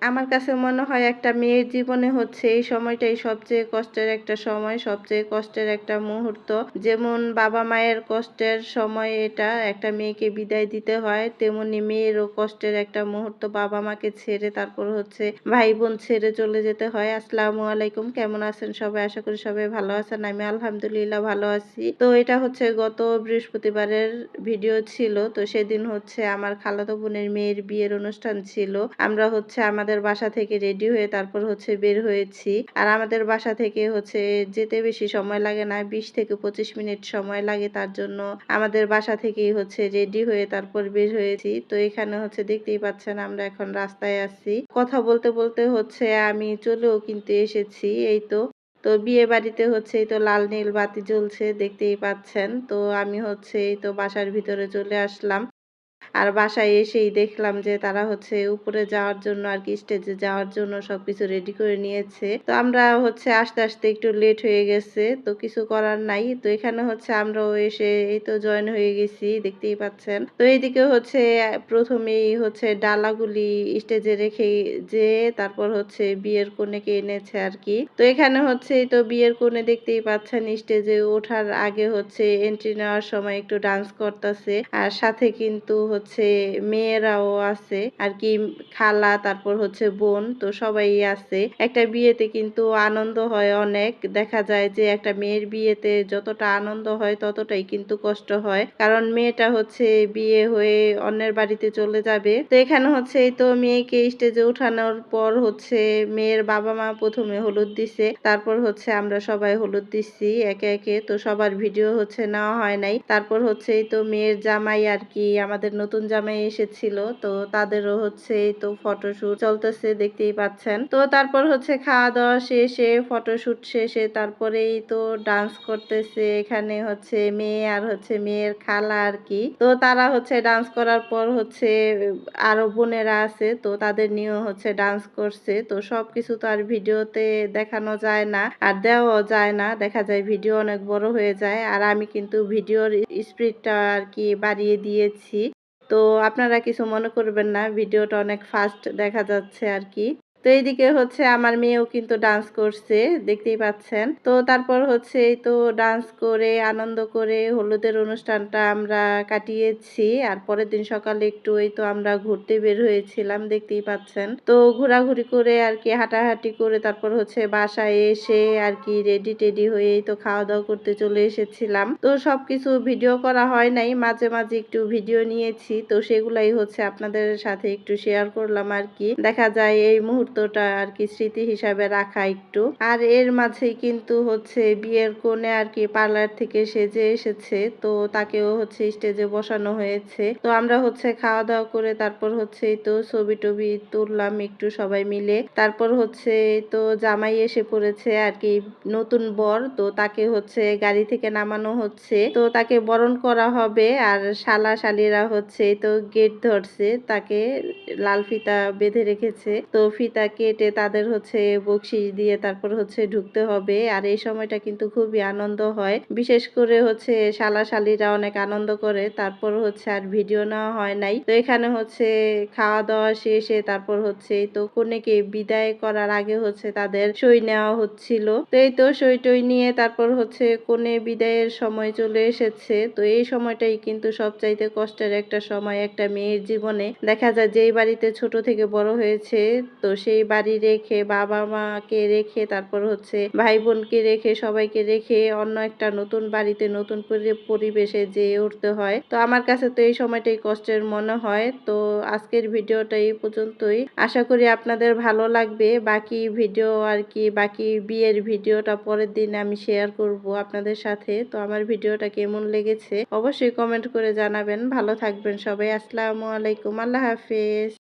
আমার কাছে মনে হয় একটা মেয়ের জীবনে হচ্ছে এই সময়টাই সবচেয়ে কষ্টের একটা সময়, সবচেয়ে কষ্টের একটা মুহূর্ত। যেমন বাবা-মায়ের কষ্টের সময় এটা, একটা মেয়েকে বিদায় দিতে হয়, তেমনি মেয়েরও কষ্টের একটা মুহূর্ত বাবা-মাকে ছেড়ে তারপর হচ্ছে ভাই-বোন ছেড়ে চলে যেতে হয়। আসসালামু আলাইকুম। কেমন আছেন সবাই? আশা করি সবাই ভালো আছেন। আমি আলহামদুলিল্লাহ ভালো আছি। তো এটা হচ্ছে গত বৃহস্পতিবারের ভিডিও ছিল। তো সেদিন হচ্ছে আমার খালাতো বোনের মেয়ের বিয়ের অনুষ্ঠান ছিল। আমরা হচ্ছে আমাদের বাসা থেকে রেডি হয়ে তারপর হচ্ছে বের হয়েছি। আর আমাদের বাসা থেকে হচ্ছে যেতে বেশি সময় লাগে না। ২০ থেকে ২৫ মিনিট সময় লাগে। তার জন্য আমাদের বাসা থেকেই হচ্ছে রেডি হয়ে তারপর বের হয়েছি। তো এখানে হচ্ছে দেখতেই পাচ্ছেন আমরা এখন রাস্তায় আছি। কথা বলতে, বলতে হচ্ছে আমি চলেও কিন্তু এসেছি। এই তো। তো বিয়েবাড়িতে হচ্ছে এই তো লাল নীল বাতি জ্বলছে দেখতেই পাচ্ছেন। তো আমি হচ্ছে এই তো বাসার ভিতরে চলে আসলাম। আর বাসায় এসেই দেখলাম যে তারা হচ্ছে উপরে যাওয়ার জন্য আরকি স্টেজে যাওয়ার জন্য সবকিছু রেডি করে নিয়েছে। তো আমরা হচ্ছে আসতে, আসতে একটু লেট হয়ে গেছে। তো কিছু করার নাই। তো এখানে হচ্ছে আমরাও এসে এই তো জয়েন হয়ে গেছি দেখতেই পাচ্ছেন। তো এইদিকে হচ্ছে ১ম এই হচ্ছে ডালাগুলি স্টেজে রেখে যেয়ে তারপর হচ্ছে বিয়ের কনেকে এনেছে আরকি। তো এখানে হচ্ছে এই তো বিয়ের কনে দেখতেই পাচ্ছেন স্টেজে ওঠার আগে হচ্ছে এন্ট্রি নেওয়ার সময় একটু ডান্স করতাছে। আর সাথে কিন্তু হচ্ছে মেয়েরাও আছে আরকি খালা তারপর হচ্ছে বোন তো সবাই আছে। একটা বিয়েতে কিন্তু আনন্দ হয় অনেক। দেখা যায় যে একটা মেয়ের বিয়েতে যতটা আনন্দ হয় ততটাই কিন্তু কষ্ট হয়। কারণ মেয়েটা হচ্ছে বিয়ে হয়ে অন্যের বাড়িতে চলে যাবে। তো এখানে হচ্ছে এই তো মেয়েকে স্টেজে উঠানোর পর হচ্ছে মেয়ের বাবা-মা ১ম এ হলুদ দিছে। তারপর হচ্ছে আমরা সবাই হলুদ দিচ্ছি একে, একে। তো সবার ভিডিও হচ্ছে নেওয়া হয় নাই। তারপর হচ্ছে এই তো মেয়ের জামাই আরকি আমাদের নতুন জামাই এসেছিল। তো তাদেরও হচ্ছে এই তো ফটোশুট চলতেছে দেখতেই পাচ্ছেন। তো তারপর হচ্ছে খাওয়া-দাওয়া শেষে ফটোশুট শেষে তারপরে এই তো ডান্স করতেছে। এখানে হচ্ছে মেয়ে আর হচ্ছে মেয়ের খালা আরকি। তো তারা হচ্ছে ডান্স করার পর হচ্ছে আরো বোনেরা আছে। তো তাদের নিয়েও হচ্ছে ডান্স করছে। তো সবকিছু তো আর ভিডিওতে দেখানো যায় না। আর দেওয়াও যায় না। দেখা যায় ভিডিও অনেক বড় হয়ে যায়। আর আমি কিন্তু ভিডিওর স্পিডটা আরকি বাড়িয়ে দিয়েছি। তো আপনারা কিছু মনে করবেন না। ভিডিওটা অনেক ফাস্ট দেখা যাচ্ছে আরকি। তো এইদিকে হচ্ছে আমার মেয়েও কিন্তু ডান্স করছে, দেখতেই পাচ্ছেন। তো তারপর হচ্ছে এই তো ডান্স করে, আনন্দ করে হলুদের অনুষ্ঠানটা আমরা কাটিয়েছি। আর পরের দিন সকালে একটু এই তো আমরা ঘুরতে বের হয়েছিলাম, দেখতেই পাচ্ছেন। তো ঘোরাঘুরি করে আরকি হাঁটাহাঁটি করে তারপর হচ্ছে বাসায় এসে আরকি রেডি-টেডি হয়ে এই তো খাওয়া-দাওয়া করতে চলে এসেছিলাম। তো সবকিছু ভিডিও করা হয় নাই। মাঝে, মাঝে একটু ভিডিও নিয়েছি। তো সেগুলাই হচ্ছে আপনাদের সাথে একটু শেয়ার করলাম আরকি। দেখা যায় এই মুহূর্তটা আরকি স্মৃতি হিসাবে রাখা একটু। আর এর মাঝেই কিন্তু হচ্ছে বিয়ের কনে আরকি পার্লার থেকে সেজে এসেছে। তো তাকেও হচ্ছে স্টেজে বসানো হয়েছে। তো আমরা হচ্ছে খাওয়া-দাওয়া করে তারপর হচ্ছে এই তো ছবি-টবি তুললাম একটু সবাই মিলে। তারপর হচ্ছে এই তো জামাই এসে পড়েছে আরকি নতুন বর। তো তাকে হচ্ছে গাড়ি থেকে নামানো হচ্ছে। তো তাকে বরণ করা হবে। আর শালা-শালিরা হচ্ছে এই তো গেট ধরছে। তাকে লাল ফিতা বেঁধে রেখেছে। তো ফিতা কেটে তাদের হচ্ছে বকশিশ দিয়ে তারপর হচ্ছে ঢুকতে হবে। আর এই সময়টা কিন্তু খুবই আনন্দ হয়। বিশেষ করে হচ্ছে শালা-শালিরা অনেক আনন্দ করে। তারপর হচ্ছে আর ভিডিও নেওয়া হয় নাই। তো এখানে হচ্ছে খাওয়া-দাওয়া শেষে তারপর হচ্ছে এই তো কনেকে বিদায় করার আগে হচ্ছে তাদের সই নেওয়া হচ্ছিল। তো এই তো সই-টই নিয়ে তারপর হচ্ছে কনে বিদায়ের সময় চলে এসেছে। তো এই সময়টাই কিন্তু সবচাইতে কষ্টের একটা সময় একটা মেয়ের জীবনে। দেখা যায় যেই বাড়িতে ছোট থেকে বড় হয়েছে তো সেই বাড়ি রেখে বাবা-মাকে রেখে তারপর হচ্ছে ভাই-বোনকে রেখে সবাইকে রেখে অন্য একটা নতুন বাড়িতে নতুন পরিবেশে যেয়ে উঠতে হয়। তো আমার কাছে তো এই সময়টাই কষ্টের মনে হয়। তো আজকের ভিডিওটা এই পর্যন্তই। আশা করি আপনাদের ভালো লাগবে। বাকি ভিডিও আরকি বাকি বিয়ের ভিডিওটা পরের দিন আমি শেয়ার করব আপনাদের সাথে। তো আমার ভিডিওটা কেমন লেগেছে অবশ্যই কমেন্ট করে জানাবেন। ভালো থাকবেন সবাই। আসসালামু আলাইকুম। আল্লাহ হাফেজ।